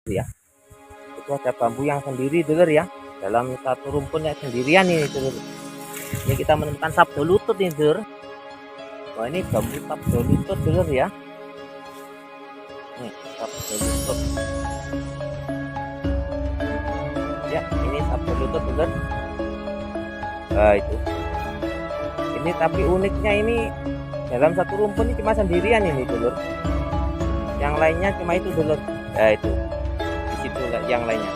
ya. Itu ada bambu yang sendiri dulur ya, dalam satu rumpun yang sendirian ini dulur. Ini kita menemukan sabdo lutut nih dulur. Wah, ini bambu sabdo lutut dulur ya. Nih sabdo lutut ya, ini sabdo lutut dulur. Nah itu, ini tapi uniknya ini dalam satu rumpun ini cuma sendirian ini dulur, yang lainnya cuma itu dulur. Nah itu di situ yang lainnya.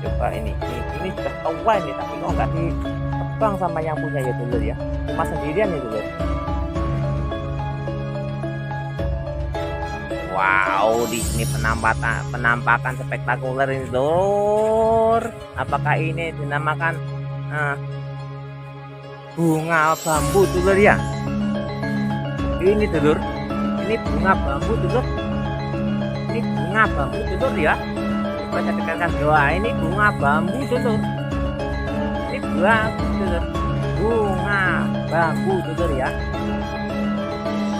Coba ini sudah tua ini, tapi kok nggak ditebang sama yang punya ya dulur ya, cuma sendirian ya dulur. Wow, di sini penampakan spektakuler ini dulur. Apakah ini dinamakan bunga bambu dulur ya? Ini dulur, ini bunga bambu dulur. Ini bunga bambu dulur ya. Baca dekatkan doa, ini bunga bambu dulur. Ini bunga dulur, bunga bambu dulur ya.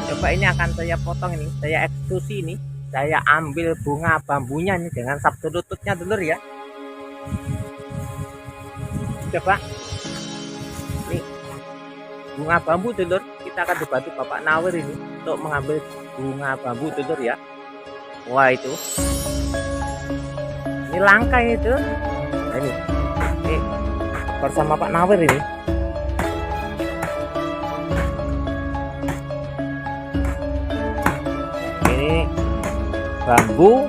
Coba ini akan saya potong ini, saya eksekusi ini, saya ambil bunga bambunya ini dengan sabdo lututnya dulur ya. Coba ini bunga bambu dulur, kita akan dibantu Bapak Nawir ini untuk mengambil bunga bambu dulur ya. Wah itu, ini langka itu. Nah, ini bersama Pak Nawir ini. Bambu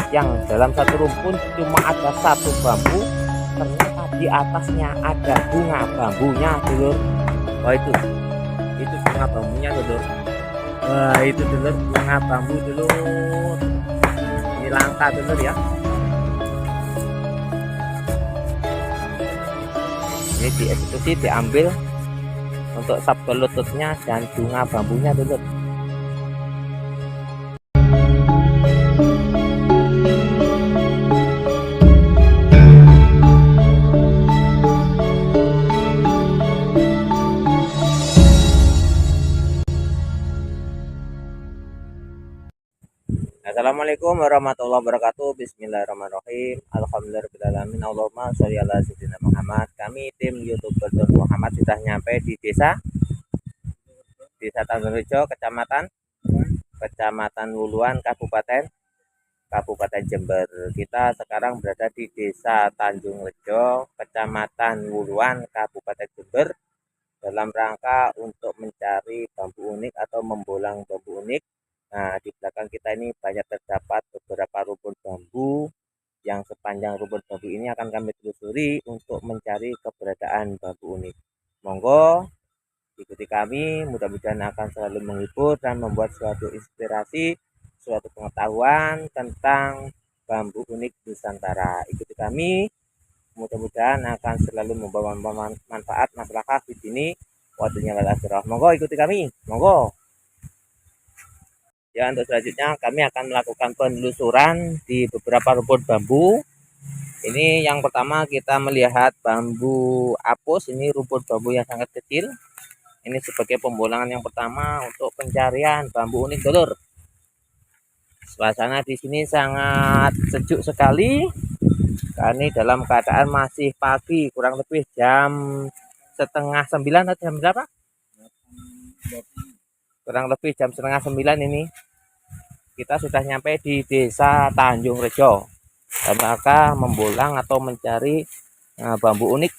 yang dalam satu rumpun cuma ada satu bambu, ternyata di atasnya ada bunga bambunya dulur. Wah itu bunga bambunya dulur. Wah itu dulur, bunga bambu dulur. Ini langka dulur ya. Ini dieksekusi, diambil untuk sabdo lututnya dan bunga bambunya dulur. Assalamualaikum warahmatullahi wabarakatuh. Bismillahirrahmanirrahim. Alhamdulillahirrahmanirrahim. Allahumma sholli ala sayyidina Muhammad. Kami tim YouTuber Nur Muhammad sudah nyampe di desa Tanjung Rejo, Kecamatan Wuluan, Kabupaten Jember. Kita sekarang berada di desa Tanjung Rejo, Kecamatan Wuluan, Kabupaten Jember, dalam rangka untuk mencari bambu unik atau membolang bambu unik. Nah, di belakang kita ini banyak terdapat beberapa rumpun bambu, yang sepanjang rumpun bambu ini akan kami telusuri untuk mencari keberadaan bambu unik. Monggo ikuti kami, mudah-mudahan akan selalu menghibur dan membuat suatu inspirasi, suatu pengetahuan tentang bambu unik Nusantara. Ikuti kami, mudah-mudahan akan selalu membawa manfaat masyarakat di sini. Wadunya wal akhirah. Monggo ikuti kami, monggo. Ya, untuk selanjutnya kami akan melakukan penelusuran di beberapa rumpun bambu. Ini yang pertama kita melihat bambu apus. Ini rumpun bambu yang sangat kecil. Ini sebagai pembolangan yang pertama untuk pencarian bambu unik dulur. Suasana di sini sangat sejuk sekali. Karena dalam keadaan masih pagi, kurang lebih jam setengah 9 atau jam berapa? Kurang lebih jam setengah 9 ini kita sudah nyampe di desa Tanjung Rejo dalam rangka membolang atau mencari bambu unik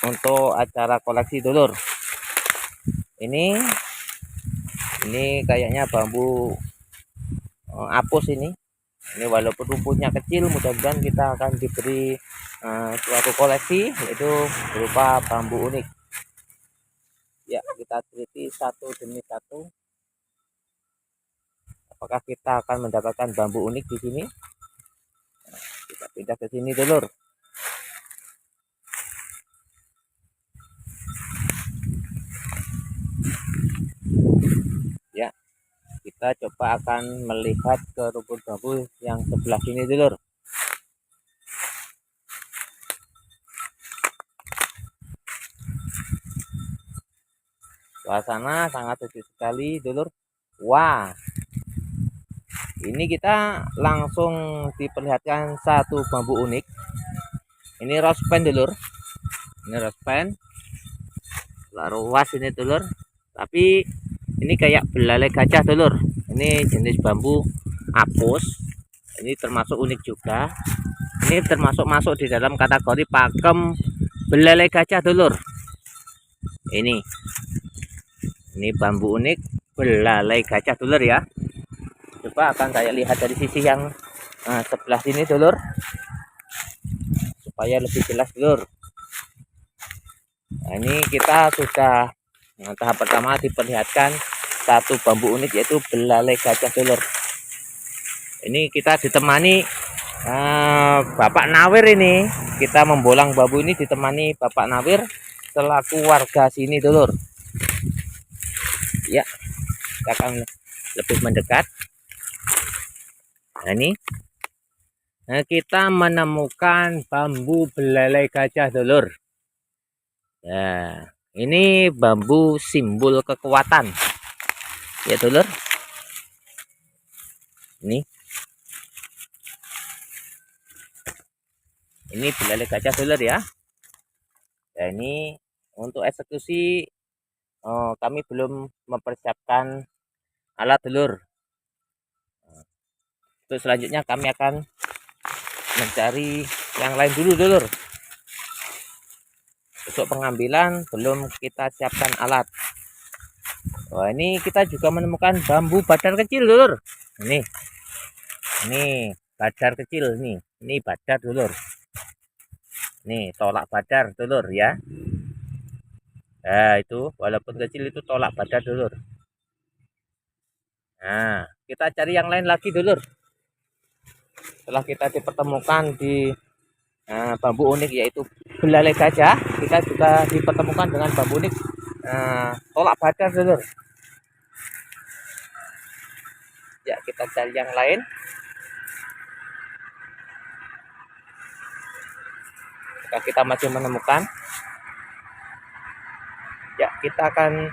untuk acara koleksi dulur. Ini kayaknya bambu apus ini walaupun rumputnya kecil, mudah-mudahan kita akan diberi suatu koleksi, yaitu berupa bambu unik. Ya, kita teliti satu demi satu. Apakah kita akan mendapatkan bambu unik di sini? Nah, kita pindah ke sini dulur. Ya, kita coba akan melihat ke rumpun bambu yang sebelah sini dulur. Suasana sangat sejuk sekali dulur. Wah, ini kita langsung diperlihatkan satu bambu unik. Ini rospen dulur. Ini rospen. Luas ini dulur. Tapi ini kayak belalai gajah dulur. Ini jenis bambu apus. Ini termasuk unik juga. Ini termasuk masuk di dalam kategori pakem belalai gajah dulur. Ini bambu unik belalai gajah dulur ya. Coba akan saya lihat dari sisi yang sebelah sini dulur, supaya lebih jelas dulur. Nah, ini kita sudah tahap pertama diperlihatkan satu bambu unik yaitu belalai gajah dulur. Ini kita ditemani Bapak Nawir ini. Kita membolang bambu ini ditemani Bapak Nawir selaku warga sini dulur. Ya, kita akan lebih mendekat. Nah, ini kita menemukan bambu belalai gajah dulur. Nah, ini bambu simbol kekuatan ya dulur. Ini belalai gajah dulur ya. Nah, ini untuk eksekusi kami belum mempersiapkan alat dulur. Terus selanjutnya kami akan mencari yang lain dulu dulur. Untuk pengambilan belum kita siapkan alat. Wah, ini kita juga menemukan bambu badar kecil dulur. Ini badar kecil nih. Ini badar dulur. Nih tolak badar dulur ya. Nah itu walaupun kecil itu tolak badar dulur. Nah kita cari yang lain lagi dulur. Setelah kita dipertemukan di bambu unik yaitu belalai gajah, kita juga dipertemukan dengan bambu unik tolak badar dulur. Ya kita cari yang lain. Jika kita masih menemukan, ya kita akan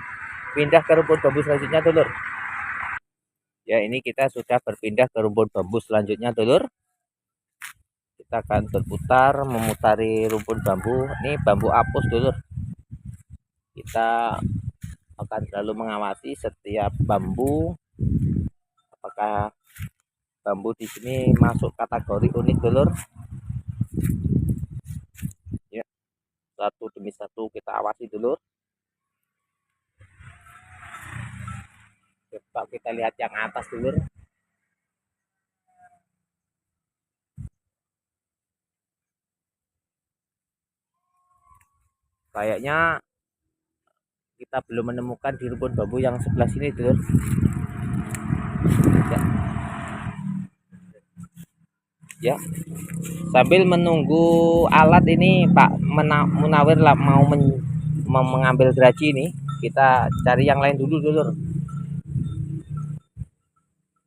pindah ke rumpun bambu selanjutnya dulur. Ya ini kita sudah berpindah ke rumpun bambu selanjutnya dulur. Kita akan berputar memutari rumpun bambu. Ini bambu apus dulur. Kita akan selalu mengawasi setiap bambu apakah bambu di sini masuk kategori unik dulur. Ya, satu demi satu kita awasi dulur. Coba kita lihat yang atas dulur. Kayaknya kita belum menemukan di rumpun bambu yang sebelah sini dulur. Ya, sambil menunggu alat ini Pak Munawir lah mau mengambil geraji ini, kita cari yang lain dulu dulur.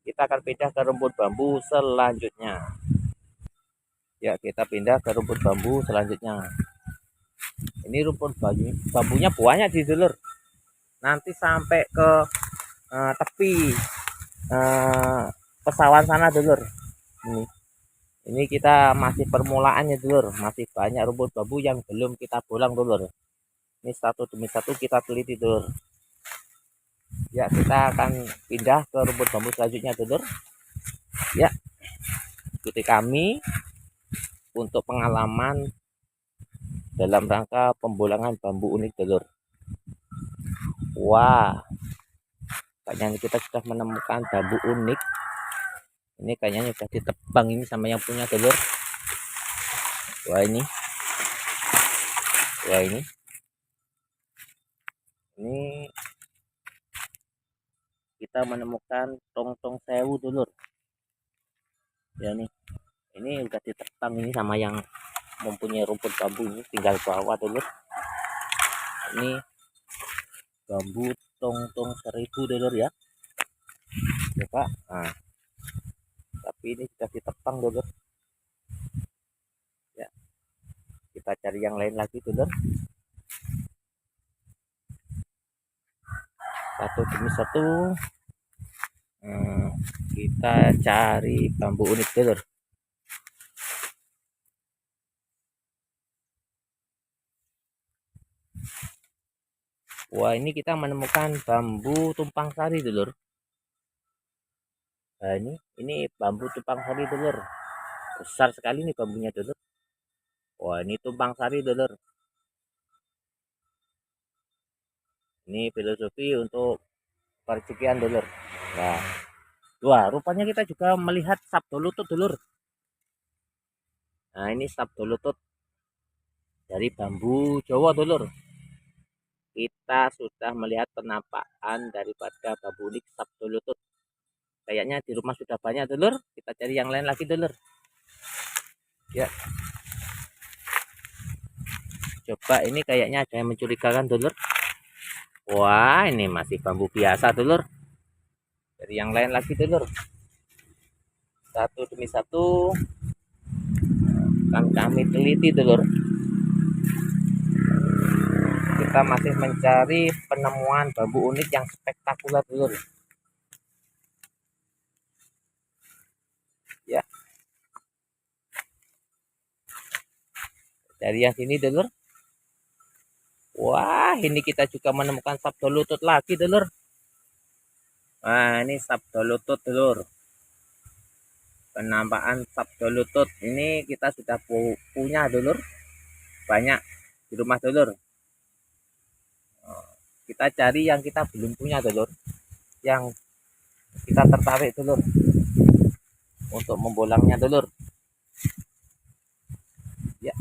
Kita akan pindah ke rumpun bambu selanjutnya. Ya kita pindah ke rumpun bambu selanjutnya. Ini rumpun bambunya banyak di dulur. Nanti sampai ke tepi pesawan sana dulur. Ini kita masih permulaannya dulur, masih banyak rumpun bambu yang belum kita bolang dulur. Ini satu demi satu kita teliti dulur. Ya kita akan pindah ke rumpun bambu selanjutnya dulur. Ya ikuti kami untuk pengalaman dalam rangka pembolangan bambu unik dulur. Wah, kayaknya kita sudah menemukan bambu unik. Ini kayaknya sudah ditebang ini sama yang punya dulur. Wah ini kita menemukan tong-tong sewu dulur. Ya ini udah ditebang ini sama yang mempunyai rumput bambu, ini tinggal bawa dulur. Ini bambu tong-tong 1000 dulur ya. Coba nah, tapi ini sudah ditebang dulur. Ya kita cari yang lain lagi dulur. satu demi satu. Kita cari bambu unik dulur. Wah, ini kita menemukan bambu tumpang sari dulur. Nah, ini bambu tumpang sari dulur. Besar sekali nih bambunya dulur. Wah, ini tumpang sari dulur. Ini filosofi untuk percikian dulur. Nah, wah, rupanya kita juga melihat sabdo lutut dulur. Nah, ini sabdo lutut dari bambu Jawa dulur. Kita sudah melihat penampakan daripada bambu unik sabdo lutut. Kayaknya di rumah sudah banyak dulur. Kita cari yang lain lagi dulur. Ya, coba ini kayaknya ada yang mencurigakan dulur. Wah, ini masih bambu biasa dulur. Dari yang lain lagi dulur. Satu demi satu akan kami teliti dulur. Kita masih mencari penemuan bambu unik yang spektakuler dulur. Ya, dari yang sini dulur. Wah, ini kita juga menemukan sabdo lutut lagi dulur. Nah, ini sabdo lutut dulur. Penampakan sabdo lutut ini kita sudah punya dulur. Banyak di rumah dulur. Kita cari yang kita belum punya dulur. Yang kita tertarik dulur. Untuk membolangnya dulur. Ya,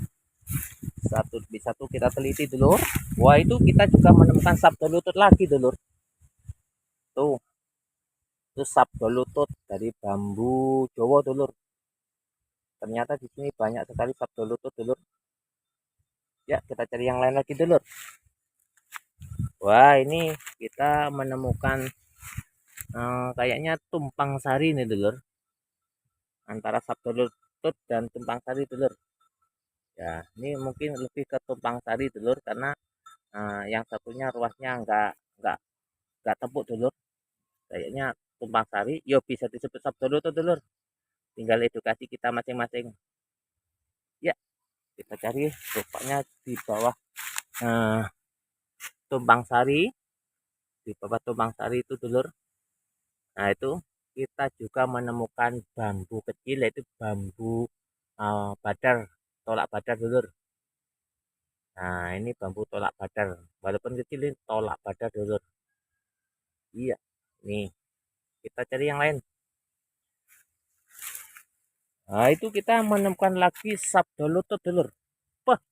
satu demi satu kita teliti dulur. Wah, itu kita juga menemukan sabdo lutut lagi dulur. Tuh, itu sabdo lutut dari bambu Jawa dulur. Ternyata di sini banyak sekali sabdo lutut dulur. Ya, kita cari yang lain lagi dulur. Wah, ini kita menemukan kayaknya tumpang sari nih dulur. Antara sabdo lutut dan tumpang sari dulur. Ya, ini mungkin lebih ke tumpang sari dulur karena yang satunya ruasnya nggak tepuk dulur. Kayaknya tumpang sari, yo bisa disebut sabdo lutut dulur. Tinggal edukasi kita masing-masing. Ya, kita cari rupanya di bawah tumpang sari. Di bawah tumpang sari itu dulur. Nah, itu kita juga menemukan bambu kecil yaitu bambu badar, tolak badar dulur. Nah, ini bambu tolak badar. Walaupun kecil ini tolak badar dulur. Iya, nih kita cari yang lain. Nah, itu kita menemukan lagi sabdo lutut dulur. Wah,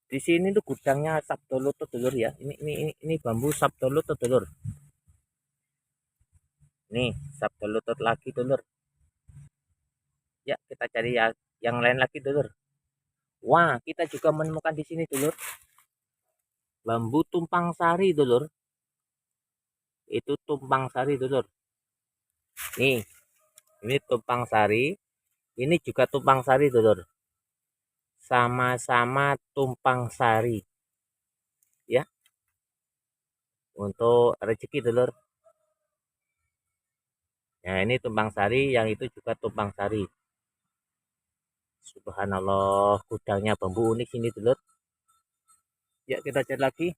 di sini tuh gudangnya sabdo lutut dulur ya. Ini bambu sabdo lutut dulur. Nih, sabdo lutut lagi dulur. Ya, kita cari yang lain lagi dulur. Wah, kita juga menemukan di sini dulur. Bambu tumpang sari dulur. Itu tumpang sari dulur. Nih, ini tumpang sari. Ini juga tumpang sari dulur. Sama-sama tumpang sari. Ya, untuk rezeki dulur. Nah, ini tumpang sari, yang itu juga tumpang sari. Subhanallah, gudangnya bambu unik sini dulur. Ya, kita cari lagi.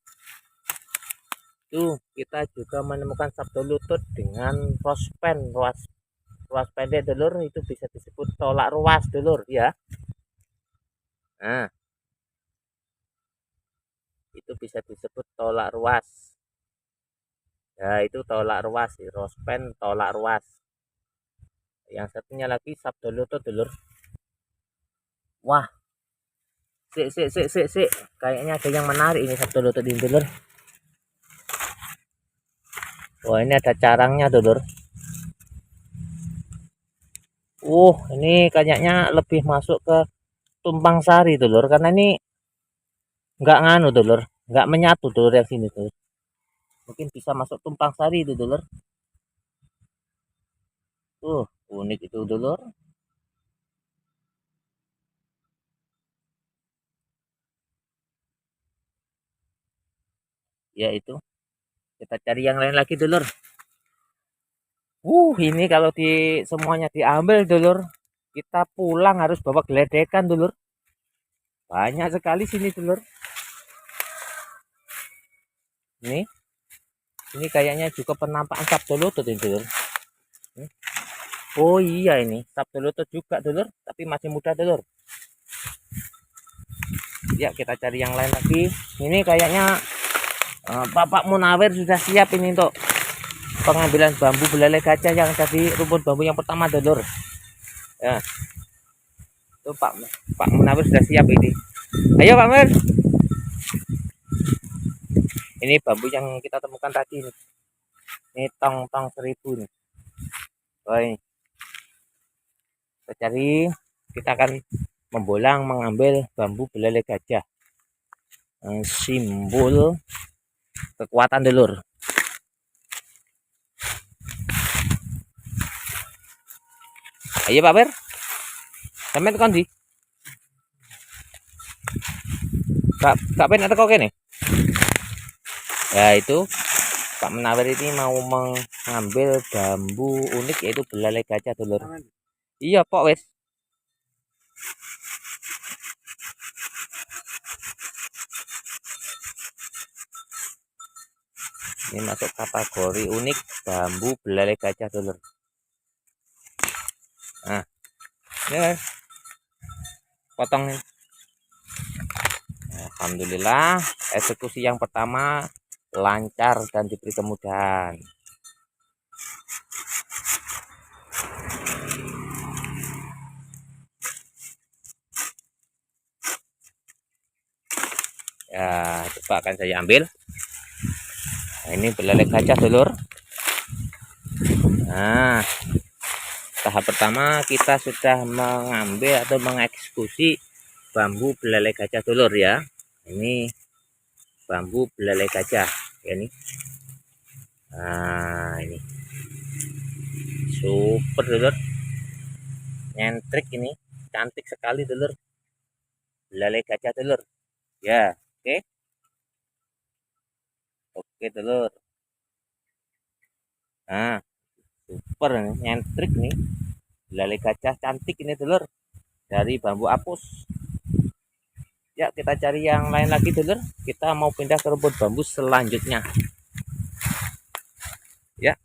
Tuh, kita juga menemukan sabdo lutut dengan rospen, ruas pendek dulur, itu bisa disebut tolak ruas dulur ya. Nah, itu bisa disebut tolak ruas. Ya, itu tolak ruas, rospen tolak ruas. Yang satunya lagi sabdo lutut dulur. Wah, sik. Kayaknya ada yang menarik ini sabdo lutut ini dulur. Wah, ini ada carangnya dulur. Ini kayaknya lebih masuk ke tumpang sari dulur, karena ini nggak nganu dulur, nggak menyatu dulur yang sini dulur. Mungkin bisa masuk tumpang sari itu dulur. Unik itu dulur. Ya, itu Kita cari yang lain lagi dulur. Ini kalau semuanya diambil dulur, kita pulang harus bawa geledekan dulur. Banyak sekali sini dulur. Ini kayaknya juga penampakan sabtu lutut ini dulur. Oh iya, ini sabtu lutut juga dulur, tapi masih muda dulur. Ya, kita cari yang lain lagi. Ini kayaknya Bapak Munawir sudah siap ini untuk pengambilan bambu belalai gajah yang tadi rumput bambu yang pertama dulur. Ya, itu Pak Munawir sudah siap ini. Ayo Pak Munawir. Ini bambu yang kita temukan tadi ini. Ini tong 1000 nih. Oh, ini. Kita cari, kita akan membolang mengambil bambu belalai gajah. Simbol kekuatan dulur. Ayo Pak Ber. Sampai tekan di. Kak Ben atau kok kene? Ya itu Pak Menawar ini mau mengambil bambu unik yaitu belalai gajah dulur. Iya Pok wes. Ini masuk kategori unik bambu belalai gajah dulur. Nah, ini kan potong nih. Alhamdulillah eksekusi yang pertama lancar dan diberi kemudahan. Ya, coba akan saya ambil. Nah, ini belalai gajah dulur. Nah, tahap pertama kita sudah mengambil atau mengeksekusi bambu belalai gajah dulur ya. Ini bambu belalai gajah ya ini. Nah, ini super dulur, nyentrik ini, cantik sekali dulur, belalai gajah dulur ya. Oke dulur. Nah, super nih, nyentrik nih, belalai gajah cantik ini dulur, dari bambu apus. Ya, kita cari yang lain lagi dulur. Kita mau pindah ke rumput bambu selanjutnya ya.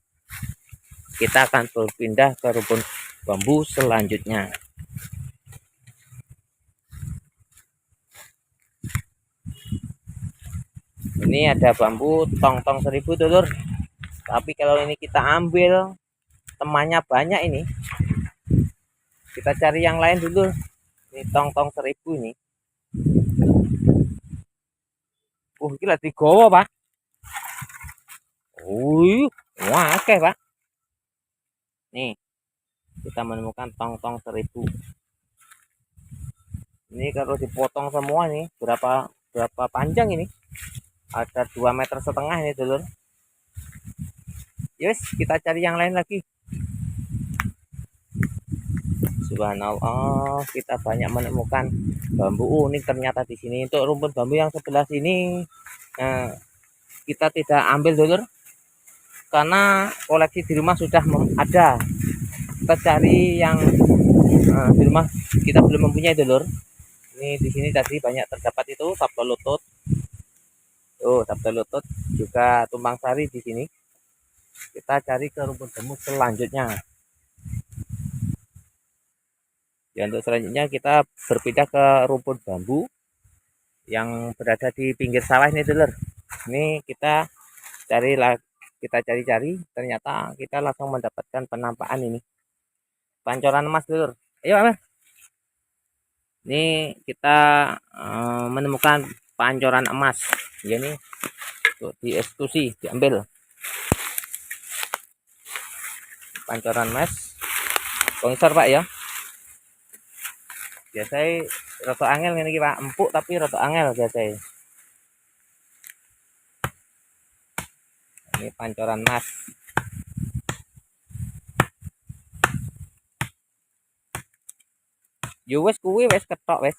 Kita akan berpindah ke rumput bambu selanjutnya. Ini ada bambu tong 1000 dulur, tapi kalau ini kita ambil temannya banyak ini, kita cari yang lain dulu. Ini tong 1000 ini. Gila digowo Pak. Wah oke Pak. Nih kita menemukan tong 1000. Ini kalau dipotong semua nih berapa panjang ini? Ada 2,5 meter ini dulur. Yes, kita cari yang lain lagi. Subhanallah, kita banyak menemukan bambu unik ternyata di sini. Untuk rumput bambu yang sebelah sini kita tidak ambil dulur, karena koleksi di rumah sudah ada. Kita cari yang di rumah kita belum mempunyai dulur. Ini di sini tadi banyak terdapat itu sabtu lutut. Sabtu lutut juga tumpang sari di sini. Kita cari ke rumput bambu selanjutnya. Ya, untuk selanjutnya kita berpindah ke rumput bambu yang berada di pinggir sawah ini dulur. Ini kita cari-cari, ternyata kita langsung mendapatkan penampakan ini. Pancoran emas dulur. Ayo Mas. Ini kita menemukan pancoran emas. Ya ini untuk dieksekusi, diambil. Pancoran emas. Kongsor Pak ya. Biasanya rada angel ngene iki Pak, empuk tapi rada angel biasanya. Ini pancoran emas. Yo wes kuwi wes ketok wes.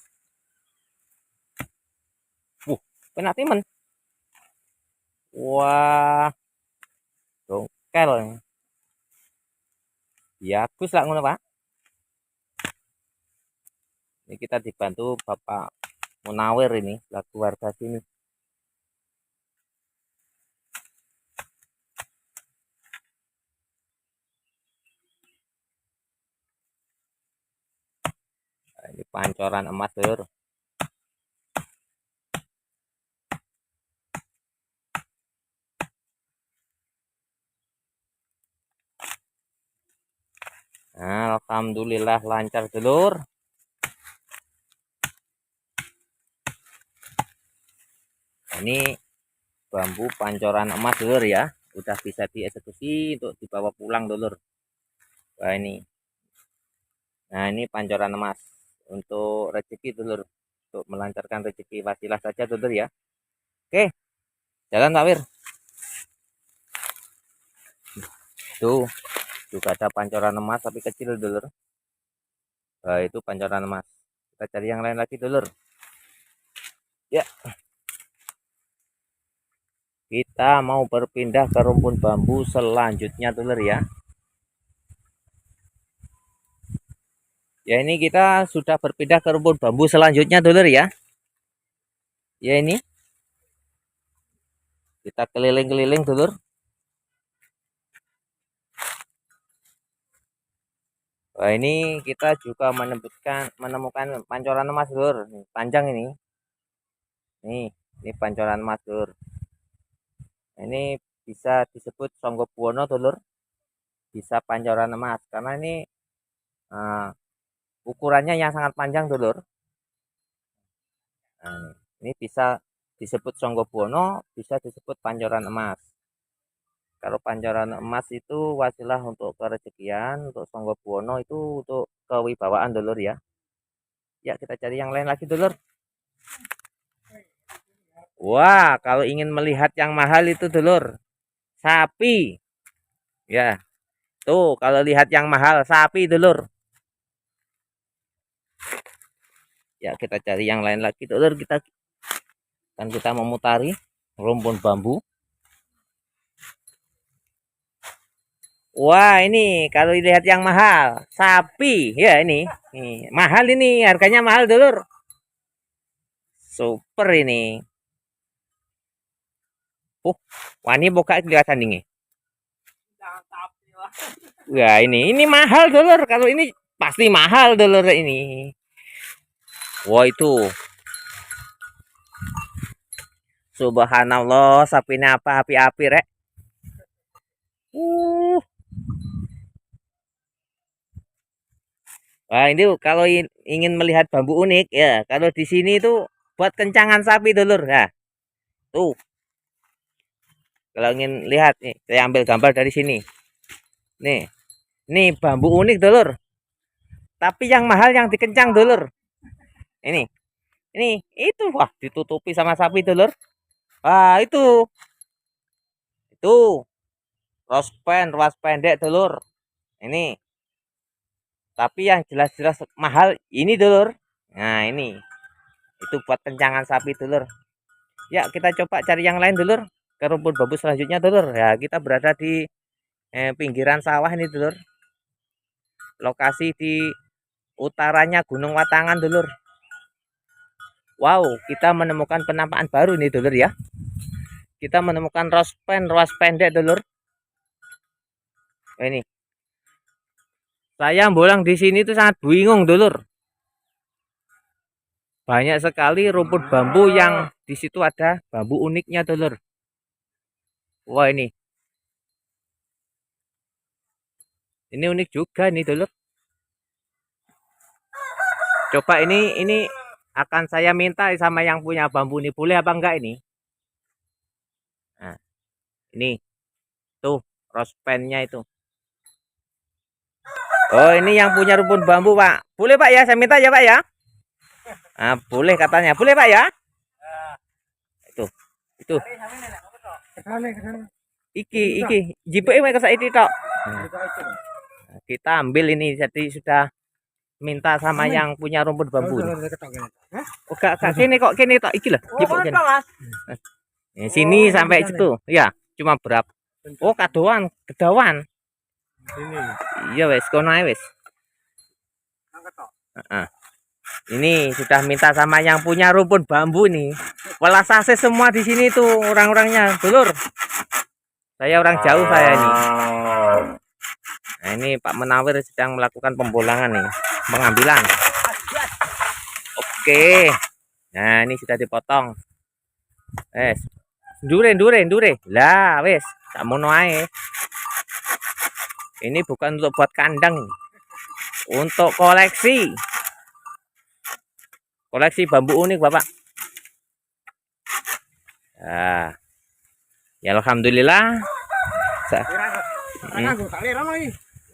Kena timen. Wah, dongkel. Ya, bagus lah ngono, Pak. Ini kita dibantu Bapak Munawir ini, lagu warga sini. Nah, ini pancoran emas, Lur. Nah, alhamdulillah lancar, Dulur. Ini bambu pancoran emas, Dulur ya. Udah bisa dieksekusi untuk dibawa pulang, Dulur. Wah, ini. Nah, ini pancoran emas untuk rezeki, Dulur. Untuk melancarkan rezeki wasilah saja, Dulur ya. Oke, jalan Pak Wir. Tuh, juga ada pancoran emas tapi kecil, Dulur. Nah, itu pancoran emas. Kita cari yang lain lagi, Dulur. Ya. Kita mau berpindah ke rumpun bambu selanjutnya, Dulur ya. Ya, ini kita sudah berpindah ke rumpun bambu selanjutnya, Dulur ya. Ya, ini. Kita keliling-keliling, Dulur. Wah, ini kita juga menemukan pancoran emas, Dulur. Nih, panjang ini. Ini pancoran emas, Dulur. Ini bisa disebut Songgobuwono, Dulur. Bisa pancoran emas karena ini ukurannya yang sangat panjang, Dulur. Nah, ini bisa disebut Songgobuwono, bisa disebut pancoran emas. Kalau pancoran emas itu wasilah untuk kerezekian, untuk Songgobuwono itu untuk kewibawaan, Dulur ya. Ya, kita cari yang lain lagi, Dulur. Wah, kalau ingin melihat yang mahal itu, Dulur, sapi. Ya, tuh kalau lihat yang mahal sapi, Dulur. Ya, kita cari yang lain lagi, Dulur. Kita memutari rumpun bambu. Wah, ini kalau dilihat yang mahal, sapi. Ya, ini. Nih, mahal ini, harganya mahal, Dulur. Super ini. Wani buka kelihatan ini. Wah, ini mahal, Dulur. Kalau ini pasti mahal, Dulur ini. Wah, itu. Subhanallah, sapinya apa api-api, Rek. Wah, ini kalau ingin melihat bambu unik ya, kalau di sini itu buat kencangan sapi, Dulur. Nah, tuh. Kalau ingin lihat nih, saya ambil gambar dari sini. Nih bambu unik, Dulur. Tapi yang mahal yang dikencang, Dulur. Ini itu wah ditutupi sama sapi, Dulur. Wah, itu ruas pendek, Dulur. Ini tapi yang jelas-jelas mahal ini, Dulur. Nah, ini itu buat kencangan sapi, Dulur. Ya, kita coba cari yang lain, Dulur. Ke rumpun bambu selanjutnya, Dulur. Ya, kita berada di pinggiran sawah ini, Dulur. Lokasi di utaranya Gunung Watangan, Dulur. Wow, kita menemukan penampakan baru nih, Dulur ya. Kita menemukan ruas pendek, Dulur. Ini. Saya bolang di sini tuh sangat bingung, Dulur. Banyak sekali rumput bambu yang di situ ada bambu uniknya, Dulur. Wah, ini. Ini unik juga nih, Dulur. Coba ini akan saya minta sama yang punya bambu ini, boleh apa enggak ini? Nah, ini tuh rospennya itu. Oh, ini yang punya rumpun bambu, Pak. Boleh, Pak ya, saya minta ya, Pak ya. Nah, boleh katanya. Boleh, Pak ya. Itu iki jipe mereka saiki tok. Kita ambil ini, jadi sudah minta sama yang punya rumput bambu. Oh, gak kene kok kene tok iki lho, jipuk kene. Sini sampai situ. Ya, cuma berapa? Oh, kadoan, kedawan. Iya wes, kono ae wes. Ini sudah minta sama yang punya rumpun bambu nih. Welas AC semua di sini tuh orang-orangnya, dulur. Saya orang jauh saya ini. Nah, ini Pak Menawir sedang melakukan pembolangan nih, pengambilan. Oke. Nah, ini sudah dipotong. Dure. Lah, wes, tak mono ae. Ini bukan untuk buat kandang, untuk koleksi. Koleksi bambu unik, Bapak. Nah, ya alhamdulillah.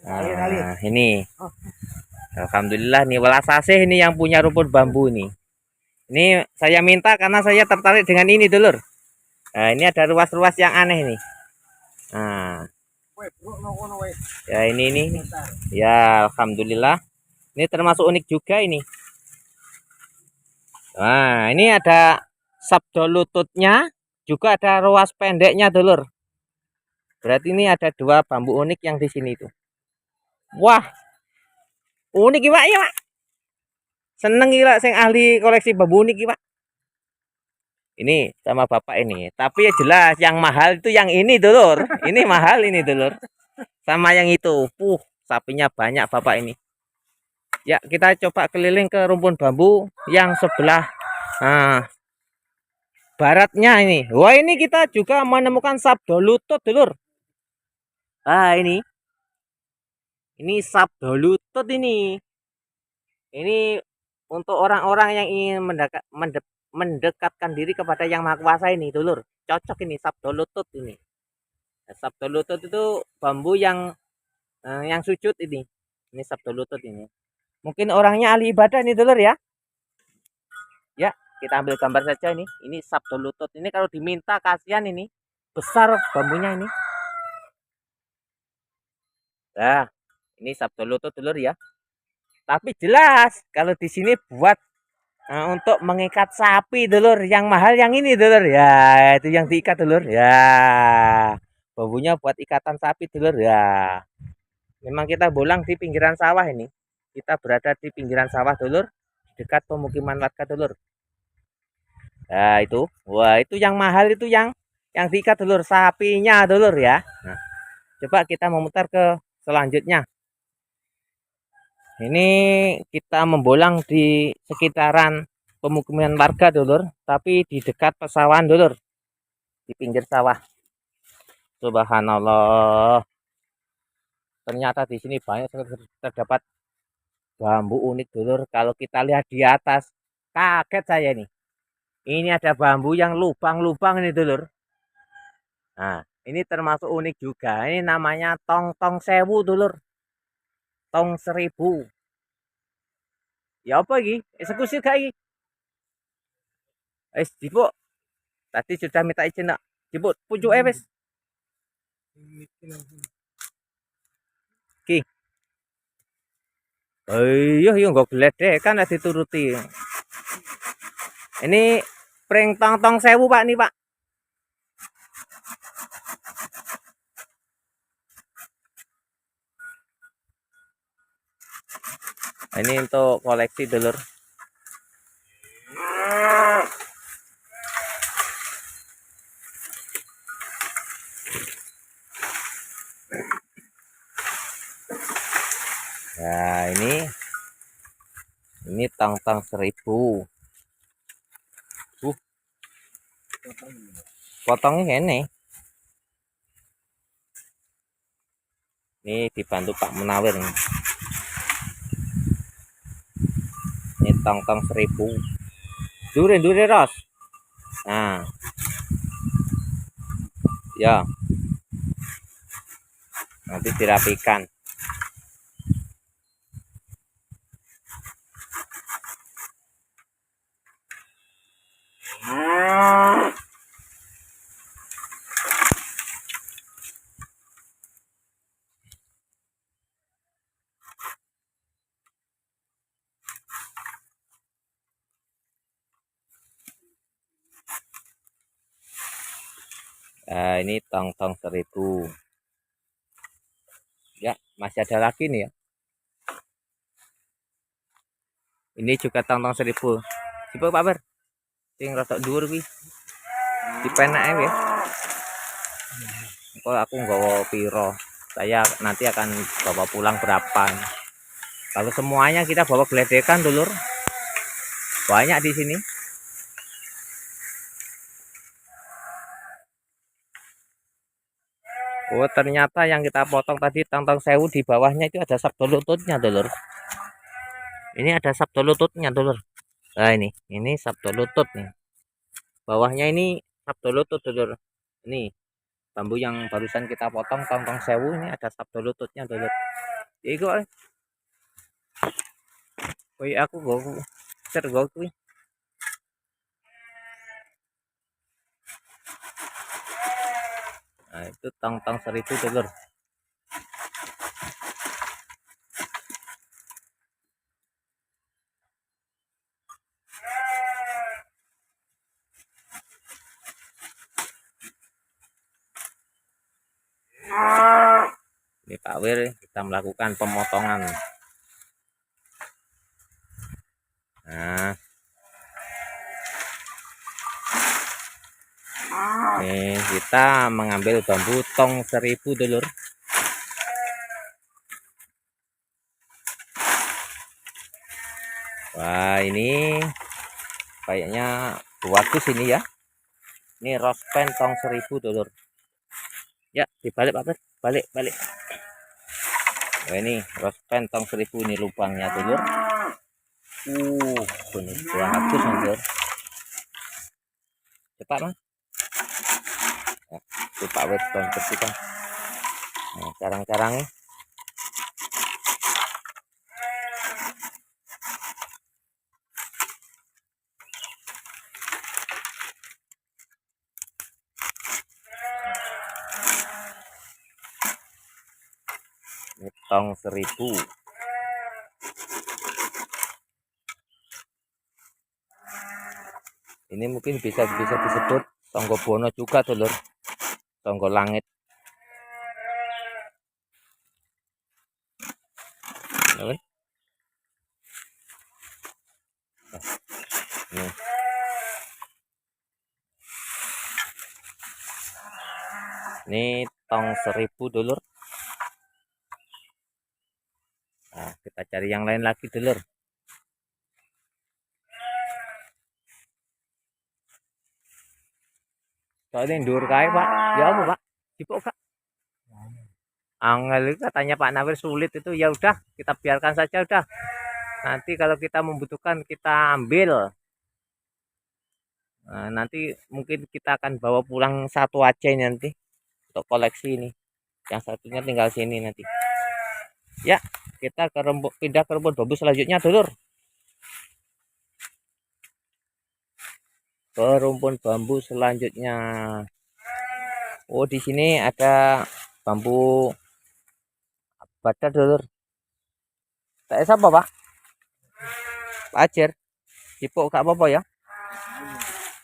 Nah, ini. Alhamdulillah nih welas asih ini yang punya rumpun bambu nih. Ini saya minta karena saya tertarik dengan ini, dulur. Nah, ini ada ruas-ruas yang aneh nih. Nah. Ya ini nih. Ya alhamdulillah. Ini termasuk unik juga ini. Nah, ini ada sabdo lututnya, juga ada ruas pendeknya, dulur. Berarti ini ada dua bambu unik yang di sini tuh. Wah, unik ya, Pak, ya, Pak. Seneng gila sing ahli koleksi bambu unik, Pak. Ini sama Bapak ini. Tapi ya jelas yang mahal itu yang ini, dulur. Ini mahal ini, dulur. Sama yang itu. Sapinya banyak Bapak ini. Ya, kita coba keliling ke rumpun bambu yang sebelah baratnya ini. Wah, ini kita juga menemukan sabdo lutut, dulur. Ah, ini sabdo lutut ini. Ini untuk orang-orang yang ingin mendekatkan diri kepada Yang Maha Kuasa ini, dulur. Cocok ini sabdo lutut ini. Sabdo lutut itu bambu yang sujud ini. Ini sabdo lutut ini. Mungkin orangnya ahli ibadah nih, dulur ya. Ya, kita ambil gambar saja ini. Ini sabdo lutut. Ini kalau diminta kasihan ini. Besar bambunya ini. Nah, ini sabdo lutut, dulur ya. Tapi jelas kalau di sini buat untuk mengikat sapi, dulur. Yang mahal yang ini, dulur. Ya, itu yang diikat, dulur. Ya. Bambunya buat ikatan sapi, dulur. Ya. Memang kita bolang di pinggiran sawah ini. Kita berada di pinggiran sawah, dulur. Dekat pemukiman warga, dulur. Nah, itu. Wah, itu yang mahal itu yang diikat, dulur. Sapinya, dulur ya. Nah, coba kita memutar ke selanjutnya. Ini kita membolang di sekitaran pemukiman warga, dulur. Tapi di dekat pesawahan, dulur. Di pinggir sawah. Subhanallah. Ternyata di sini banyak terdapat bambu unik, dulur. Kalau kita lihat di atas, kaget saya nih. Ini ada bambu yang lubang-lubang ini, dulur. Nah, ini termasuk unik juga. Ini namanya tong-tong sewu, dulur. Tong 1000. Ya apa lagi? Eksekusi gak iki? Jipuk. Tadi sudah minta izin, nak. Jipuk pucuk wis. Ki. Iya, nggak gledek kan dituruti. Ini pring tong-tong sewu, Pak, nih, Pak. Ini untuk koleksi, dulur. Nah, ini tong-tong 1000. Potongnya ini. Ini dibantu Pak Menawir nih. Ini tong-tong 1000. Dure Ros. Nah. Ya. Nanti dirapikan. Nah, ini tong-tong 1000. Ya, masih ada lagi nih ya. Ini juga tong-tong 1000. Coba Pak Ber. Sing rotok dhuwur kuwi. Dipenake ya. Kok aku nggawa piro? Saya nanti akan bawa pulang berapa? Kalau semuanya kita bawa geledekan, dulur. Banyak di sini. Oh, ternyata yang kita potong tadi tong-tong 1000 di bawahnya itu ada sabdo lututnya, dulur. Ini ada sabdo lututnya, dulur. Nah, ini sabdo lutut nih. Bawahnya ini sabdo lutut, dulur. Ini bambu yang barusan kita potong tong-tong 1000 ini ada sabdo lututnya, dulur. Iku kowe aku go ser go kuwi. Nah, itu tong-tong 1000, dulur. Ini Pak Wir kita melakukan pemotongan. Nah, nih kita mengambil bambu tong 1000, dulur. Wah, ini kayaknya bagus ini ya. Ini rospen tong 1000, dulur. Ya, dibalik Pak Bir. Balik. Nah, ini rospen tong 1000 ini lubangnya, dulur. Ini bagus, dulur. Cepat, Mas. Nah, itu Pak Wir bersihkan. Nah, carang-carangnya. Ini tong 1000. Ini mungkin bisa disebut tonggo bono juga, dulur. Tonggo langit. Nih. Ini tong 1000, dulur. Nah, kita cari yang lain lagi, dulur. Soalnya ndur kae, Pak. Ya apa, Pak? Sibuk, Kak? Angel itu katanya Pak Nawir sulit itu, ya udah kita biarkan saja udah. Nanti kalau kita membutuhkan kita ambil. Nah, nanti mungkin kita akan bawa pulang satu aja nanti untuk koleksi ini. Yang satunya tinggal sini nanti. Ya, kita pindah ke rumpun bambu selanjutnya, dulur. Ke rumpun bambu selanjutnya. Oh, di sini ada bambu badak, dulur. Tak siapa, Pak? Pak Ajer. Sipuk gak apa-apa ya?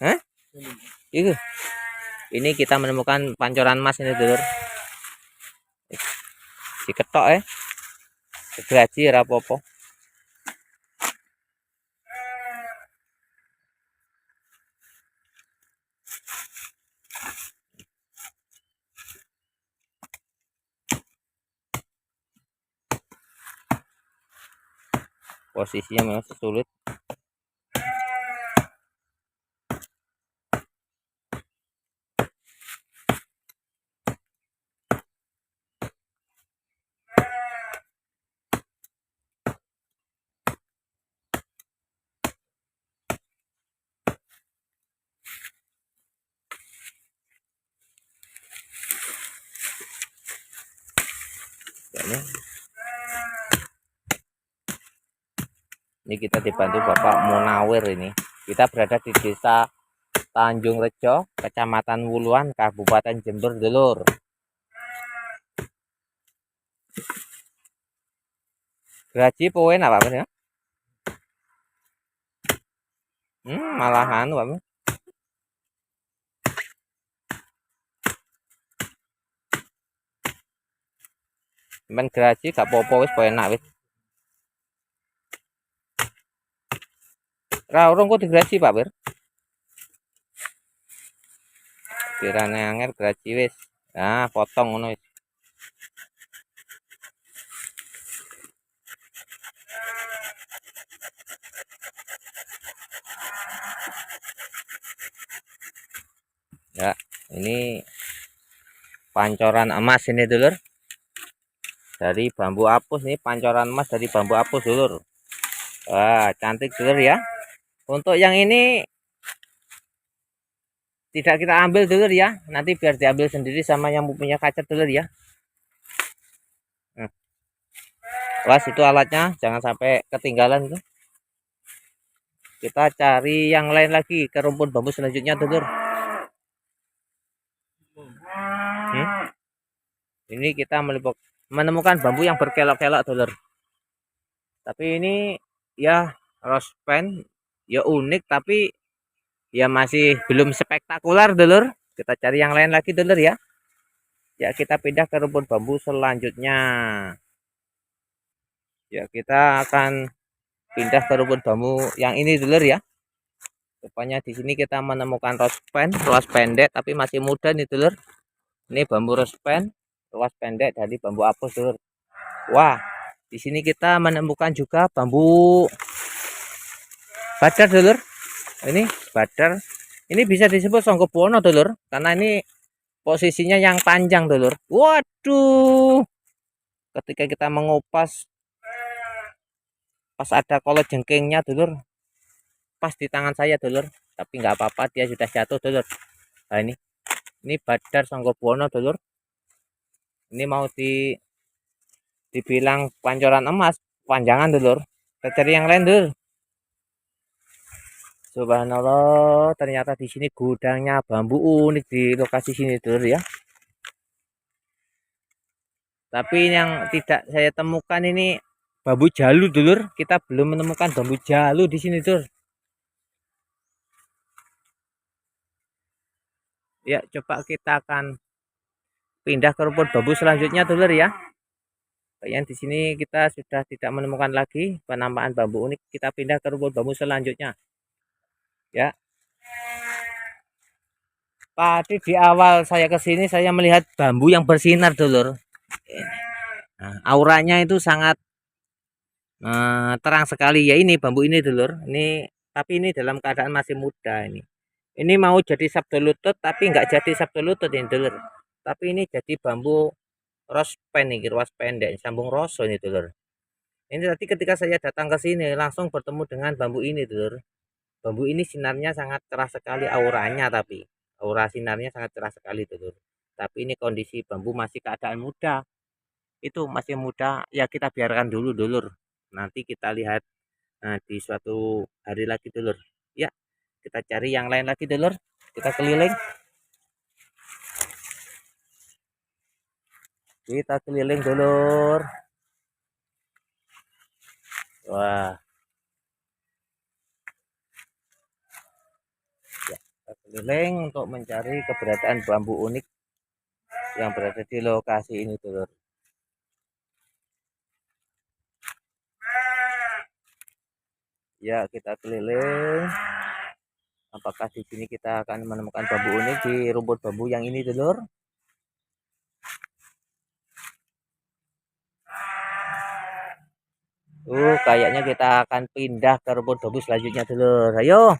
Hah? Ini kita menemukan pancoran emas ini, dulur. Diketok ya. Gergaji ora apa-apa. Posisinya memang sulit. Ini kita dibantu Bapak Munawir ini. Kita berada di Desa Tanjung Rejo, Kecamatan Wuluan, Kabupaten Jember, dulur. Gaji poin apa ya? Malahan Pak. Men geraji gak apa-apa wis enak wis. Ra urung kok digeraji Pak Bir. Kirane angel geraji wis. Nah, potong ngono wis. Ya, ini pancoran emas ini dulur. Dari bambu apus nih, pancoran emas dari bambu apus dulur. Wah, cantik dulur ya. Untuk yang ini tidak kita ambil dulur ya. Nanti biar diambil sendiri sama yang punya kaca dulur ya. Was itu alatnya, jangan sampai ketinggalan itu. Kita cari yang lain lagi ke rumpun bambu selanjutnya dulur. Ini kita menemukan bambu yang berkelok-kelok dulur. Tapi ini ya rose pen ya unik, tapi ya masih belum spektakuler dulur. Kita cari yang lain lagi dulur ya. Ya kita pindah ke rumpun bambu selanjutnya. Ya kita akan pindah ke rumpun bambu yang ini dulur ya. Rupanya di sini kita menemukan rose pen, ruas pendek tapi masih muda nih dulur. Ini bambu rose pen, ruas pendek dari bambu apus dulur. Wah, di sini kita menemukan juga bambu badar dulur. Ini badar. Ini bisa disebut songgobono dulur karena ini posisinya yang panjang dulur. Waduh. Ketika kita mengupas pas ada kolot jengkingnya dulur. Pas di tangan saya dulur, tapi nggak apa-apa dia sudah jatuh dulur. Nah ini badar songgobono dulur. Ini mau dibilang pancoran emas, panjangan dulur. Kita cari yang lain dulur. Subhanallah, ternyata di sini gudangnya bambu unik di lokasi sini dulur ya. Tapi yang tidak saya temukan ini bambu jalu dulur. Kita belum menemukan bambu jalu di sini dulur. Ya, coba kita akan pindah ke rumpun bambu selanjutnya dulur ya. Yang di sini kita sudah tidak menemukan lagi penamaan bambu unik. Kita pindah ke rumpun bambu selanjutnya. Ya. Tadi di awal saya ke sini saya melihat bambu yang bersinar dulur. Nah, auranya itu sangat terang sekali ya ini bambu ini dulur. Ini tapi ini dalam keadaan masih muda ini. Ini mau jadi sabdo lutut tapi nggak jadi sabdo lutut ini dulur. Tapi ini jadi bambu rose pen nih, ruas pendek, sambung roso ini dulur. Ini tadi ketika saya datang ke sini langsung bertemu dengan bambu ini dulur. Bambu ini sinarnya sangat cerah sekali auranya, tapi aura sinarnya sangat cerah sekali dulur. Tapi ini kondisi bambu masih keadaan muda. Itu masih muda ya kita biarkan dulu dulur. Nanti kita lihat di suatu hari lagi dulur. Ya, kita cari yang lain lagi dulur. Kita keliling. Kita keliling dulur. Wah. Ya, kita keliling untuk mencari keberadaan bambu unik yang berada di lokasi ini dulur. Ya, kita keliling. Apakah di sini kita akan menemukan bambu unik di rumput bambu yang ini dulur? Kayaknya kita akan pindah ke rumput bambu selanjutnya dulur. Ayo.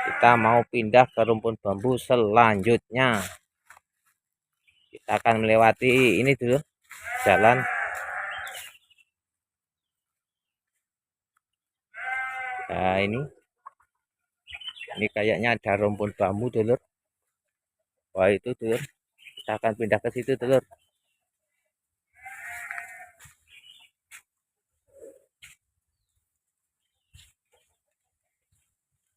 Kita mau pindah ke rumput bambu selanjutnya. Kita akan melewati ini dulu. Jalan. Nah, ini. Ini kayaknya ada rumput bambu dulur. Wah, itu dulur. Kita akan pindah ke situ dulur.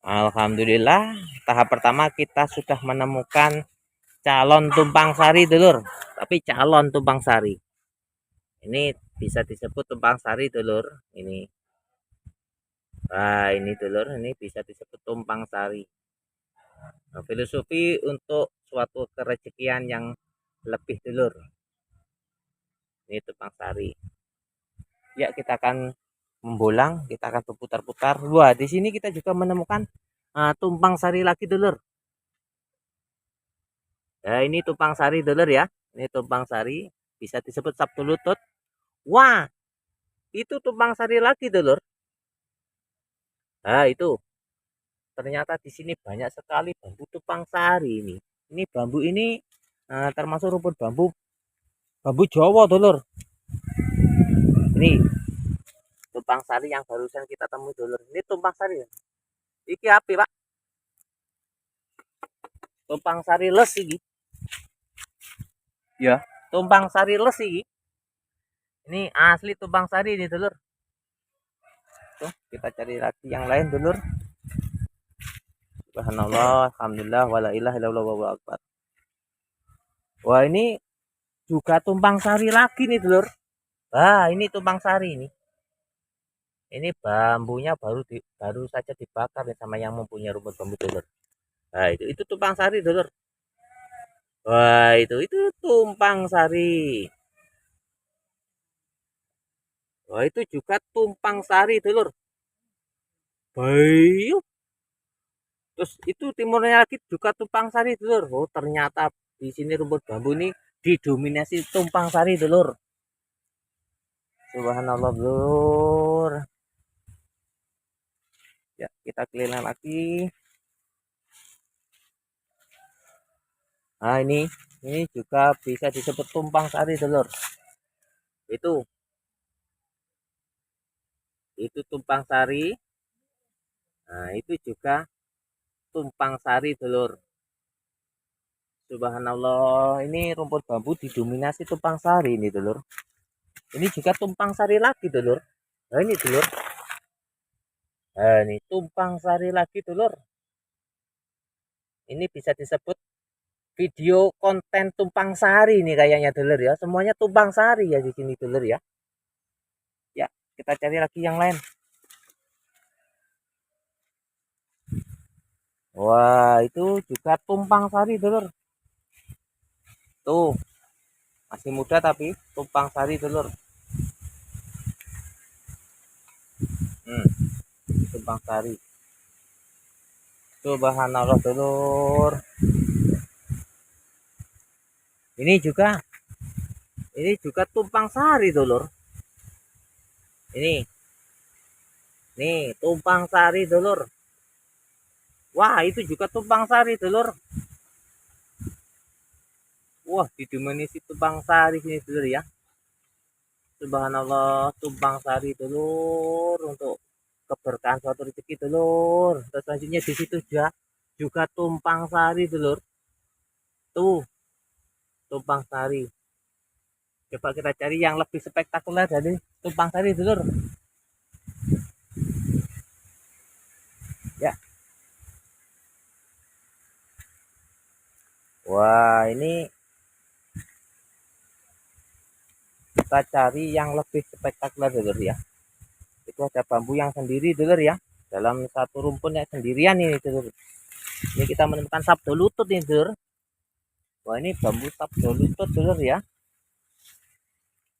Alhamdulillah, tahap pertama kita sudah menemukan calon tumpang sari dulur. Tapi calon tumpang sari. Ini bisa disebut tumpang sari dulur. Ini. Nah, ini dulur, ini bisa disebut tumpang sari. Nah, filosofi untuk suatu kerezekian yang lebih dulur. Ini tumpang sari. Ya, kita akan membolang, kita akan berputar-putar. Wah, di sini kita juga menemukan tumpang sari lagi, dulur. Ya, ini tumpang sari, dulur ya. Ini tumpang sari, bisa disebut sabtu lutut. Wah, itu tumpang sari lagi, dulur. Nah, itu. Ternyata di sini banyak sekali bambu tumpang sari ini. Ini bambu ini termasuk rumput bambu Jawa, dulur. Ini tumpang sari yang barusan kita temui, dulur. Ini tumpang sari. Iki api, Pak. Tumpang sari les iki. Ya, tumpang sari les iki. Ini asli tumpang sari ini, dulur. Tuh, kita cari lagi yang lain, dulur. Subhanallah, alhamdulillah, wala ilaha illallah wallahu akbar. Wah, ini juga tumpang sari lagi nih, dulur. Wah, ini tumpang sari ini. Ini bambunya baru saja dibakar nih sama yang mempunyai rumput bambu, dulur. Nah, itu tumpang sari, dulur. Wah, itu tumpang sari. Wah, itu juga tumpang sari, dulur. Bayu. Terus itu timurnya lagi juga tumpang sari, dulur. Oh, ternyata di sini rumput bambu ini didominasi tumpang sari, dulur. Subhanallah, dulur. Ya, kita keliling lagi. Nah, ini juga bisa disebut tumpang sari, dulur. Itu tumpang sari. Nah, itu juga tumpang sari, dulur. Subhanallah, ini rumput bambu didominasi tumpang sari ini, dulur. Ini juga tumpang sari lagi, dulur. Nah, ini, dulur. Nah, ini tumpang sari lagi, dulur. Ini bisa disebut video konten tumpang sari nih kayaknya, dulur ya. Semuanya tumpang sari ya di sini, dulur ya. Ya, kita cari lagi yang lain. Wah, itu juga tumpang sari, dulur. Tuh, masih muda tapi tumpang sari, dulur. Tumpang sari. Subhanallah, dulur. Ini juga tumpang sari, dulur. Nih tumpang sari, dulur. Wah, itu juga tumpang sari, dulur. Wah, didominasi tumpang sari sini, dulur ya. Subhanallah, tumpang sari, dulur, untuk keberkahan suatu rezeki, dulur. Terus selanjutnya di situ juga tumpang sari, dulur. Tuh, tumpang sari. Coba kita cari yang lebih spektakuler dari tumpang sari, dulur. Ya. Wah, ini kita cari yang lebih spektakuler, dulur ya. Itu ada bambu yang sendiri, dulur ya. Dalam satu rumpun yang sendirian ini, dulur. Ini kita menemukan sabdo lutut nih, dulur. Wah, ini bambu sabdo lutut, dulur ya.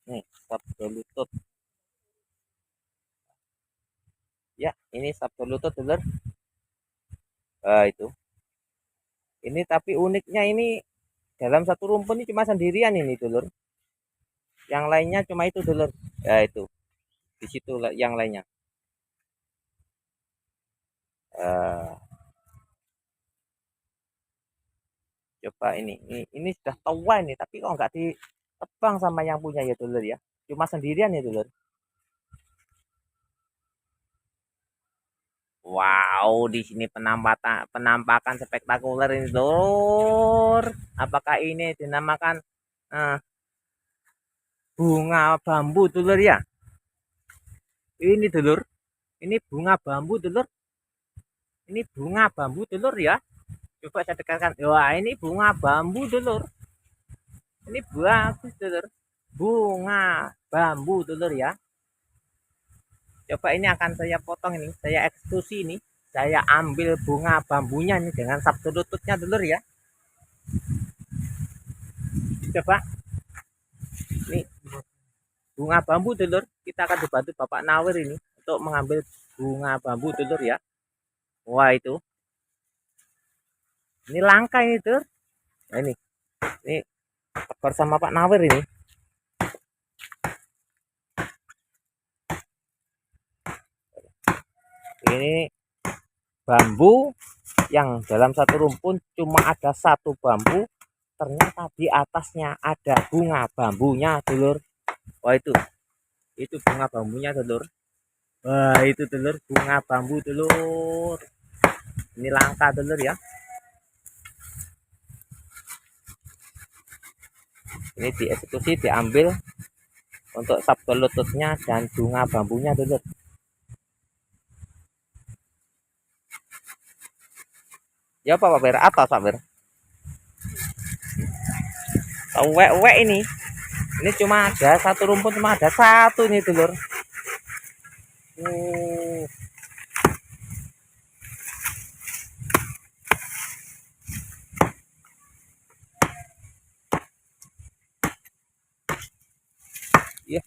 Nih, sabdo lutut. Ya, ini sabdo lutut, dulur. Itu. Ini tapi uniknya ini dalam satu rumpun ini cuma sendirian ini, dulur. Yang lainnya cuma itu, dulur. Ya, itu. Di situ yang lainnya. Coba ini sudah tua ini, tapi kok nggak ditebang sama yang punya ya, dulur ya. Cuma sendirian ya, dulur. Wow, di sini penampakan spektakuler ini, dulur. Apakah ini dinamakan bunga bambu, dulur ya? Ini, dulur. Ini bunga bambu, dulur. Ini bunga bambu, dulur ya. Coba saya dekatkan. Wah, ini bunga bambu, dulur. Ini bagus, dulur. Bunga bambu, dulur ya. Coba ini akan saya potong ini, saya eksekusi ini. Saya ambil bunga bambunya ini dengan sabtu lututnya, dulur ya. Coba. Nih. bunga bambu dulur. Kita akan dibantu Bapak Nawir ini untuk mengambil bunga bambu dulur ya. Wah itu, ini langka ini dulur. Nah, ini tekor sama Pak Nawir ini. Ini bambu yang dalam satu rumpun cuma ada satu bambu, ternyata di atasnya ada bunga bambunya dulur. Wah itu bunga bambunya dulur. Wah itu dulur, bunga bambu dulur. Ini langka dulur ya. Ini dieksekusi, diambil untuk sabtu lututnya dan bunga bambunya dulur. Ya Pak Ber, atas Pak Ber. Uwek ini cuma ada satu rumpun, cuma ada satu nih dulur. Ya.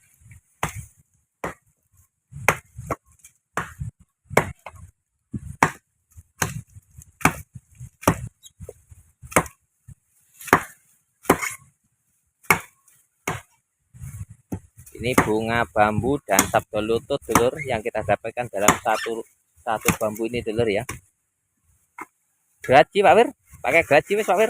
Ini bunga bambu dan sabdo lutut dulur yang kita dapatkan dalam satu bambu ini dulur ya. Gaji Pak Wir, pakai gaji wis Pak Wir.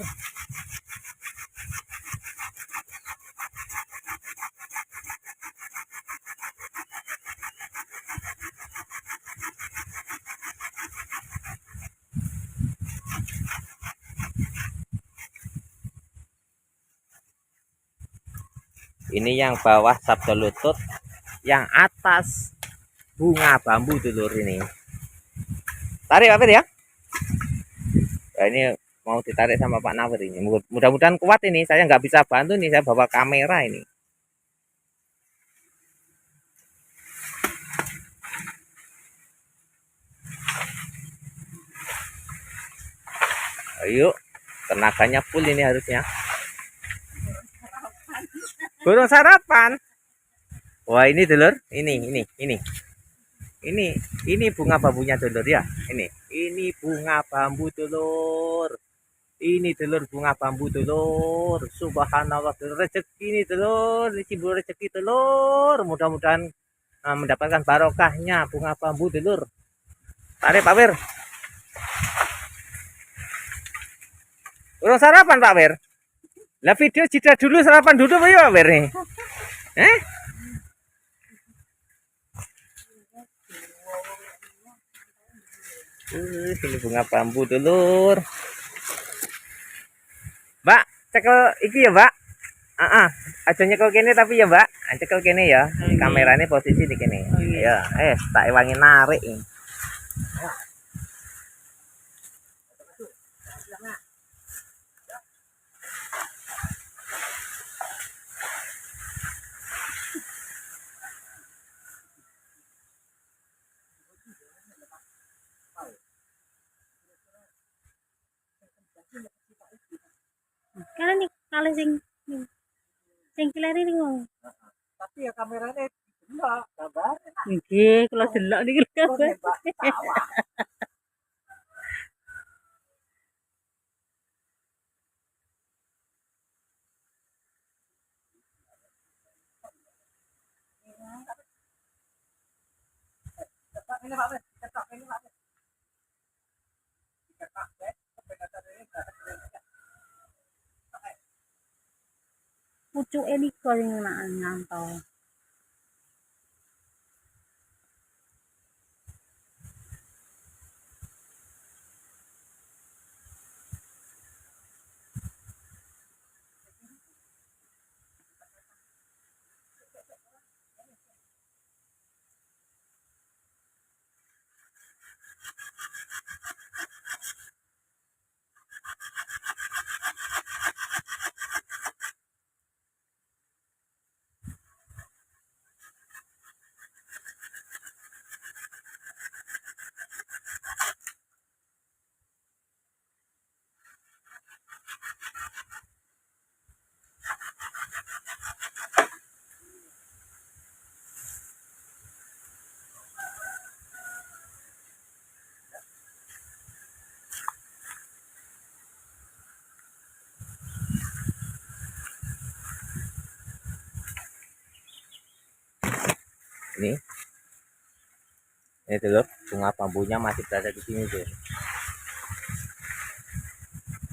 Ini yang bawah sabdo lutut, yang atas bunga bambu dulur ini. Tarik Pak Wir ya. Nah, ini mau ditarik sama Pak Nawir ini. Mudah-mudahan kuat ini. Saya nggak bisa bantu nih, saya bawa kamera ini. Ayo, tenaganya full ini harusnya. Burung sarapan. Wah ini dulur, ini bunga bambunya dulur ya. Ini bunga bambu dulur. Ini dulur bunga bambu dulur. Subhanallah dulur, rezeki ini dulur, cimbul rezeki dulur. Mudah-mudahan mendapatkan barokahnya bunga bambu dulur. Tarik Pak Wir. Burung sarapan Pak Wir. Lah video jeda dulu, sarapan dulu Pak Wir nih. Ini bunga bambu dulur. Mbak, cekel iki ya, Mbak. Aja nyekel kene tapi ya, Mbak. Cekel kene ya. Kameranya posisi di kene. Ya, tak ewangi narik. Karena nih kalau sing kileri nih mau. Tapi ya kameranya delok gambar. Nggih, kalau delok niki gambar. Pucuke nika sing nyantol. Ini dulur, bunga bambunya masih berada di sini tuh.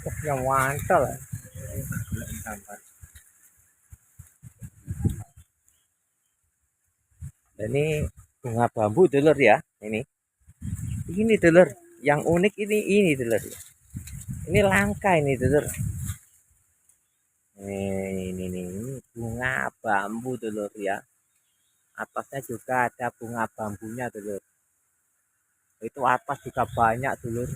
Oh, yang mantap. Ini bunga bambu dulur ya. Ini dulur. Yang unik ini dulur. Ini langka ini dulur. Ini bunga bambu dulur ya. Atasnya juga ada bunga bambunya dulur. Itu atas juga banyak dulur.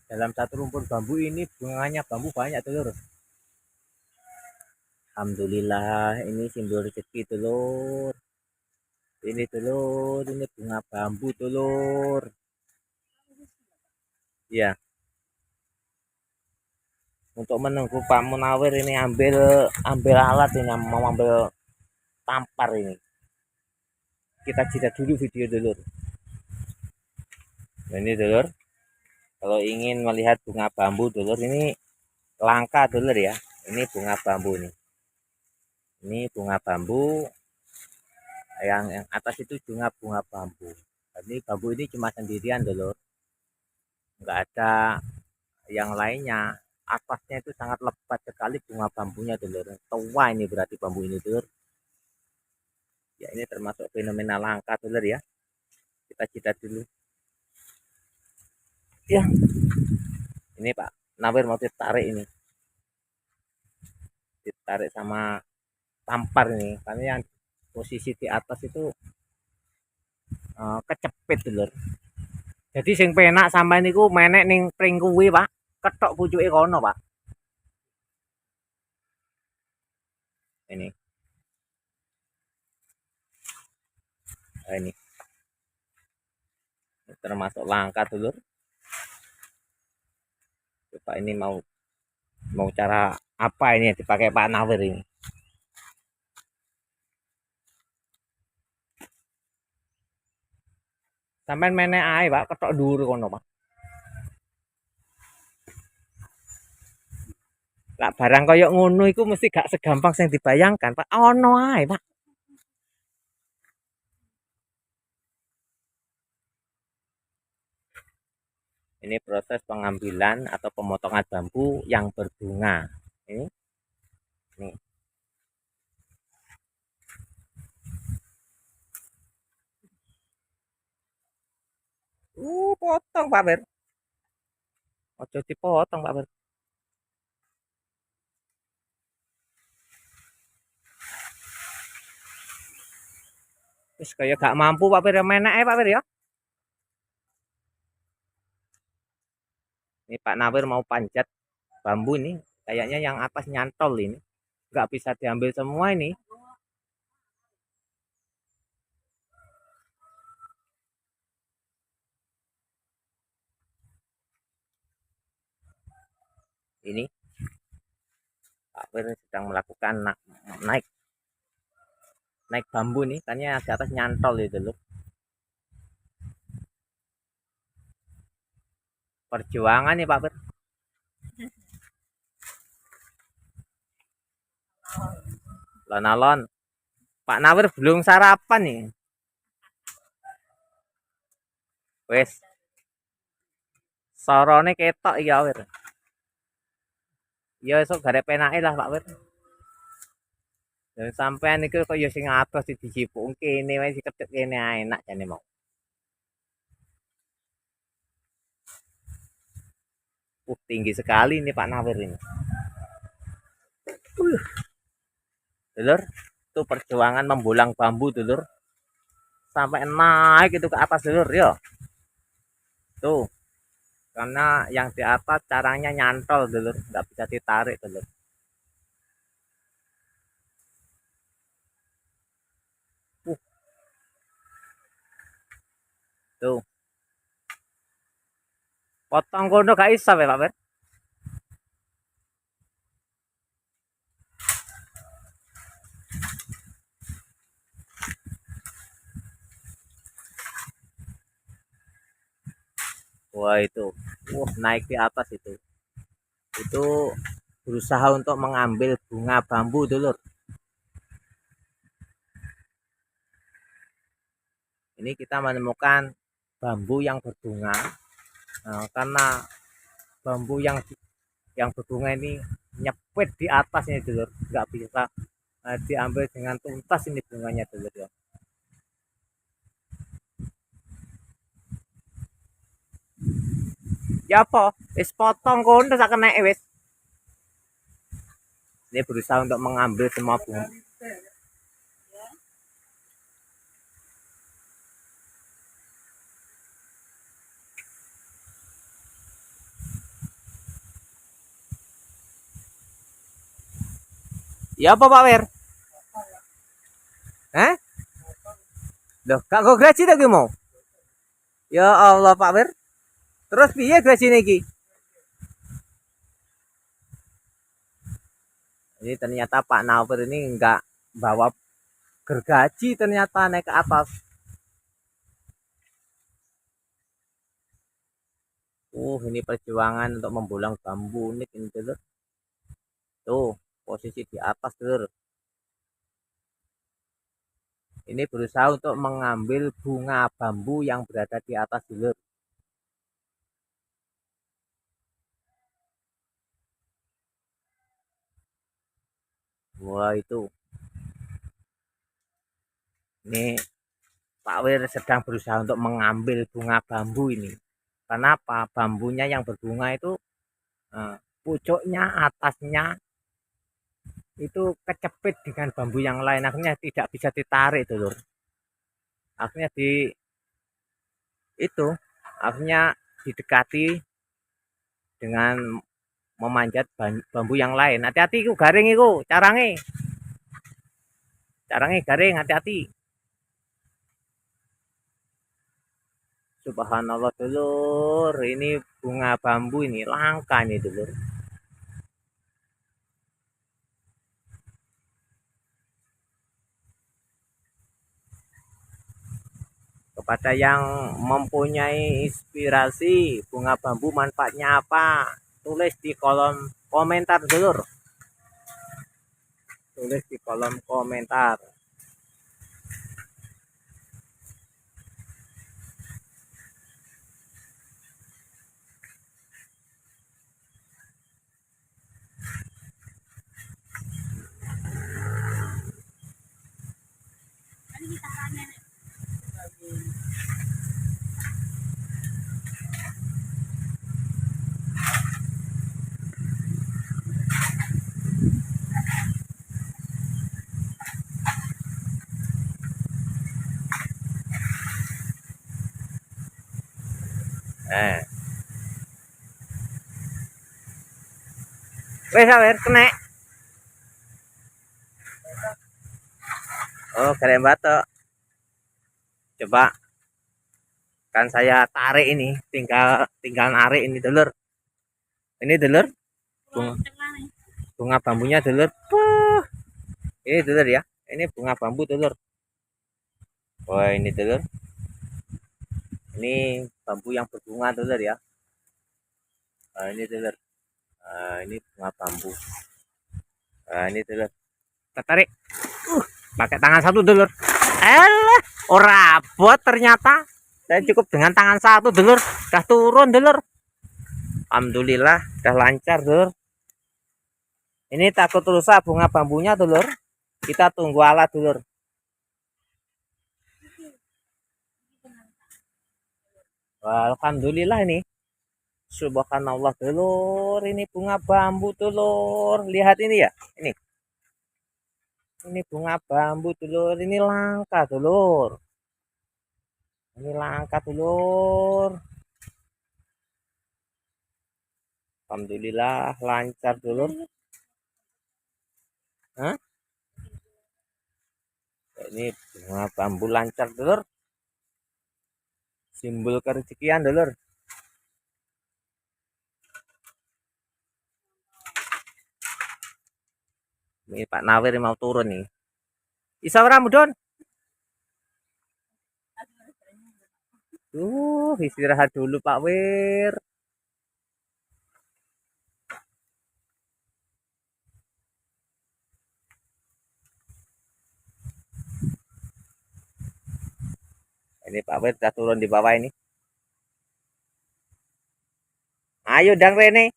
Dalam satu rumpun bambu ini bunganya bambu banyak dulur. Alhamdulillah, ini simbol rezeki dulur. Ini dulur, ini bunga bambu dulur. Ya, untuk menunggu Pak Munawir ini ambil alat ini, mau ambil tampar ini. Kita jeda dulu video dulur. Nah, ini dulur, kalau ingin melihat bunga bambu dulur, ini langka dulur ya. Ini bunga bambu nih. Ini bunga bambu, yang atas itu bunga bambu. Ini bambu ini cuma sendirian dulur, nggak ada yang lainnya. Atasnya itu sangat lebat sekali bunga bambunya dulur. Tua ini berarti bambu ini dulur. Ya, ini termasuk fenomena langka dulur ya. Kita jeda dulu. Ya, ini Pak Nawir mau ditarik ini. Ditarik sama tampar ini, karena yang posisi di atas itu kecepit dulur. Jadi sing penak sampai niku menek ning pring kuwi Pak, ketok pucuke kono Pak. Ini. Nah, ini termasuk langka dulur. Coba ini mau cara apa ini dipakai Pak Nawir ini. Sampai menek ae Pak, ketok dhuwur kono Pak. Lah barang kaya ngono iku mesti gak segampang sing dibayangkan Pak. Ono ae Pak. Ini proses pengambilan atau pemotongan bambu yang berbunga. Ini. Nih. Potong Pak Ber. Ojo dipotong Pak Ber. Wis kaya gak mampu Pak Ber, menek Pak Ber ya. Ini Pak Nawir mau panjat bambu nih, kayaknya yang atas nyantol ini. Nggak bisa diambil semua ini. Ini Pak Wir sedang melakukan naik bambu nih, karena di atas nyantol itu loh. Perjuangan nih Pak Wir. Alon-alon. Pak Nawir belum sarapan nih. Wes. Sorone ketok iya Wir. Ya esuk garek penake lah Pak Wir. Dan sampean iku kok ya sing atos dijipuk kene wae diketek kene ae enak jane mau. Tinggi sekali ini Pak Nawir ini. Dulur, itu perjuangan membulang bambu dulur. Sampai naik itu ke atas dulur ya. Tuh. Karena yang di atas caranya nyantol dulur, nggak bisa ditarik dulur. Tuh. Potong kono gak iso ya Pak Ber. Wah itu, naik di atas itu berusaha untuk mengambil bunga bambu dulur. Ini kita menemukan bambu yang berbunga. Nah, karena bambu yang berbunga ini nyepit di atas ini dulur, nggak bisa diambil dengan tuntas ini bunganya dulur ya. Ya apa? Wis potong kono sak keneke wis. Ini berusaha untuk mengambil semua bunga. Ya apa Pak Wir? Hah? Loh, gak kok gaji ta ki mau? Ya Allah Pak Wir. Terus piye gaji niki? Ini ternyata Pak Nawir ini enggak bawa gergaji ternyata naik ke atas. Ini perjuangan untuk membolang bambu unik ini dulur. Tuh, posisi di atas dulur. Ini berusaha untuk mengambil bunga bambu yang berada di atas dulur. Wah itu. Ini Pak Wir sedang berusaha untuk mengambil bunga bambu ini. Kenapa? Bambunya yang berbunga itu pucuknya, atasnya itu kecepit dengan bambu yang lain. Akhirnya tidak bisa ditarik dulur. Akhirnya itu akhirnya didekati dengan memanjat bambu yang lain. Hati-hati ku garing iku, carange. Carange garing, hati-hati. Subhanallah dulur, ini bunga bambu ini langka nih dulur. Kepada yang mempunyai inspirasi bunga bambu manfaatnya apa, tulis di kolom komentar dulur. Tulis di kolom komentar. Eh. Wes sawer kena. Oh, keren batok. Coba kan saya tarik ini, tinggal narik ini dulur. Ini dulur. Bunga, bunga bambunya dulur. Ini dulur ya. Ini bunga bambu dulur. Wah, ini dulur. Ini bambu yang berbunga dulur ya. Nah, ini dulur. Nah, ini bunga bambu. Nah, ini dulur. Kita tarik. Pakai tangan satu dulur. Elah, ora bot ternyata. Saya cukup dengan tangan satu dulur. Udah turun dulur. Alhamdulillah, udah lancar dulur. Ini takut rusak bunga bambunya dulur. Kita tunggu alat dulur. Wah, alhamdulillah ini. Subhanallah dulur, ini bunga bambu dulur. Lihat ini ya, ini. Ini bunga bambu dulur, ini langka dulur. Ini langka dulur. Alhamdulillah lancar dulur. Hah? Ini bunga bambu lancar dulur. Simbol kerezekian dulur. Ini Pak Nawir mau turun nih. Isa ora mudon. Istirahat dulu Pak Wir. Ini Pak Wir sudah turun di bawah ini. Ayo dang rene.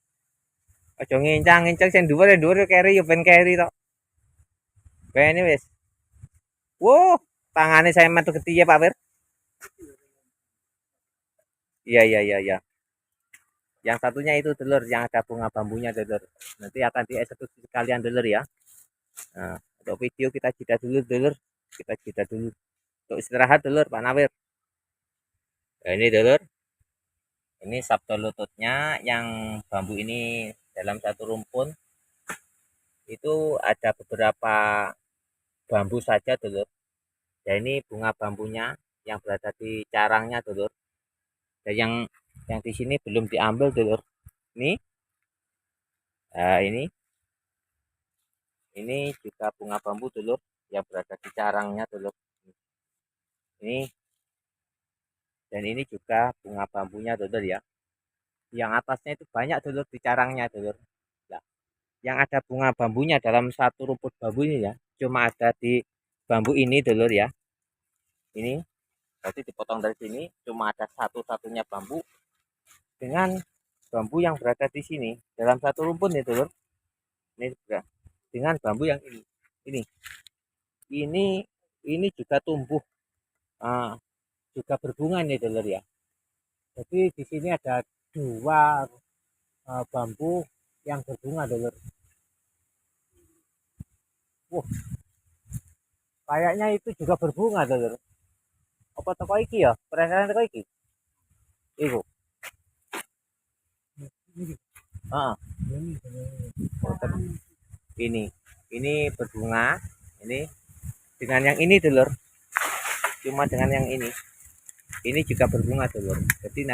Ojo ngincang-ngincang sing dhuwur keri yo ben keri tok. Ben wis. Wuh, tangannya saya metu ketiye Pak Wir. Iya iya iya iya. Yang satunya itu telur yang ada bunga bambunya telur. Nanti akan dieksekusi sekalian telur ya. Nah, untuk video kita jeda dulu telur. Kita jeda dulu. Untuk istirahat telur Pak Nawir. Nah, ini telur. Ini sabto lututnya yang bambu ini dalam satu rumpun itu ada beberapa bambu saja telur. Dan ini bunga bambunya yang berada di carangnya telur. Dan yang di sini belum diambil telur. Ini. Nah, ini juga bunga bambu telur yang berada di carangnya telur. Ini dan ini juga bunga bambunya telur ya. Yang atasnya itu banyak telur di carangnya telur. Nah, yang ada bunga bambunya dalam satu rumput bambu ini ya, cuma ada di bambu ini telur ya. Ini berarti dipotong dari sini cuma ada satu-satunya bambu dengan bambu yang berada di sini dalam satu rumpun ya telur. Ini juga dengan bambu yang ini. Ini ini juga tumbuh juga berbunga nih telur ya. Jadi di sini ada dua bambu yang berbunga telur. Wah, kayaknya itu juga berbunga telur. Apa toko iki ya? Perasaan toko iki? Iku. Ah, ini berbunga. Ini dengan yang ini telur. Cuma dengan yang ini juga berbunga telur. Jadi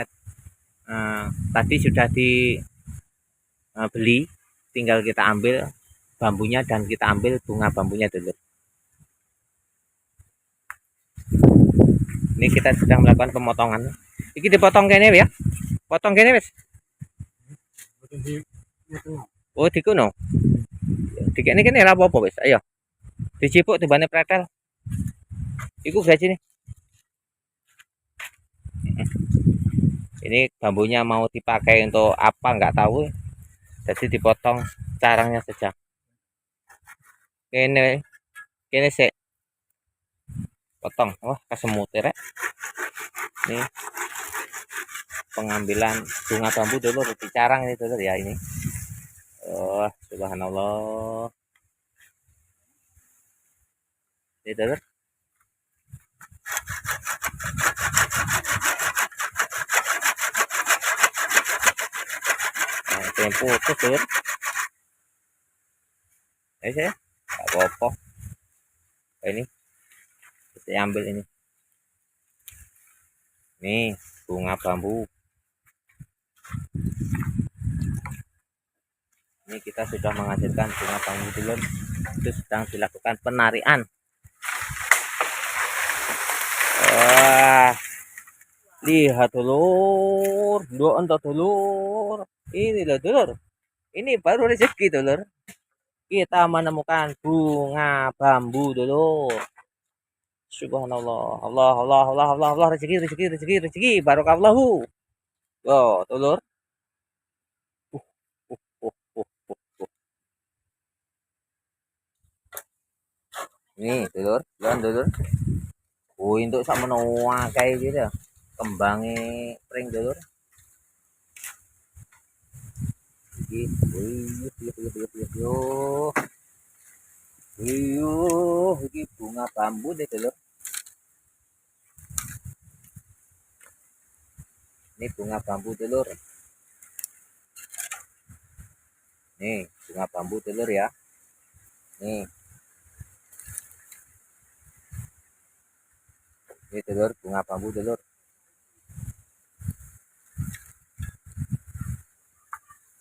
tadi sudah dibeli, tinggal kita ambil bambunya dan kita ambil bunga bambunya telur. Ini kita sedang melakukan pemotongan. Ini dipotong kene ya. Potong kene wis. Oh, dikuno. Dikene kene ora apa-apa wis. Ayo. Dicipuk tibane pretel. Iku gaji nih. Ini bambunya mau dipakai untuk apa nggak tahu. Jadi dipotong carangnya saja. Kene sik. Potong. Wah, kesemut ya. Ini pengambilan bunga bambu dulu di carang ini dulu ya ini. Oh, subhanallah. Ini dulu. Nah, tempo putus dulu. Ini saya, nggak apa-apa. Ini saya ambil ini. Nih, bunga bambu. Ini kita sudah menghasilkan bunga bambu dulu. Itu sedang dilakukan penarian. Wah, lihat telur, dua untuk telur. Ini loh telur. Ini baru rezeki telur. Kita menemukan bunga bambu telur. Subhanallah, Allah, Allah, Allah, Allah, Allah, rezeki, rezeki, rezeki, rezeki, barokallahu. Oh, telur. Uh, uh, uh, uh, uh. Nih, telur, telur. Oh, untuk sama noa kayak gitu. Kembangnya pring telur. Iki bunga bambu deh telur. Ini bunga bambu telur. Nih, bunga bambu telur ya. Nih. Ini telur, bunga bambu telur.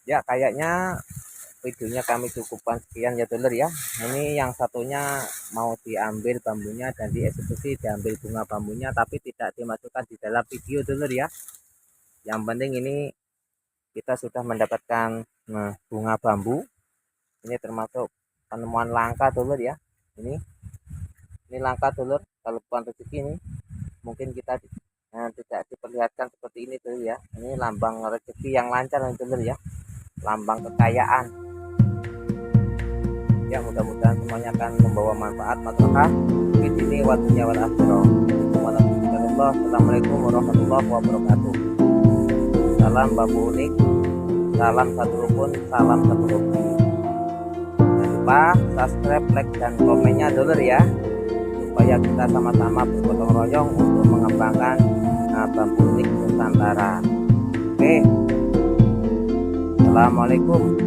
Ya, kayaknya videonya kami cukupkan sekian ya telur ya. Ini yang satunya mau diambil bambunya dan dieksekusi, diambil bunga bambunya tapi tidak dimasukkan di dalam video telur ya. Yang penting ini kita sudah mendapatkan bunga bambu. Ini termasuk penemuan langka telur ya. Ini langka telur, kalau bukan rezeki ini mungkin kita tidak diperlihatkan seperti ini tuh ya. Ini lambang rezeki yang lancar dulur ya, lambang kekayaan ya. Mudah-mudahan semuanya akan membawa manfaat maslahah di sini waktunya wal akhirah. Assalamualaikum warahmatullahi wabarakatuh. Salam bambu unik, salam satu rukun, salam satu hobi. Jangan lupa subscribe, like, dan komennya dulur ya, supaya kita sama-sama bergotong royong untuk mengembangkan bambu unik Nusantara. Oke, assalamualaikum.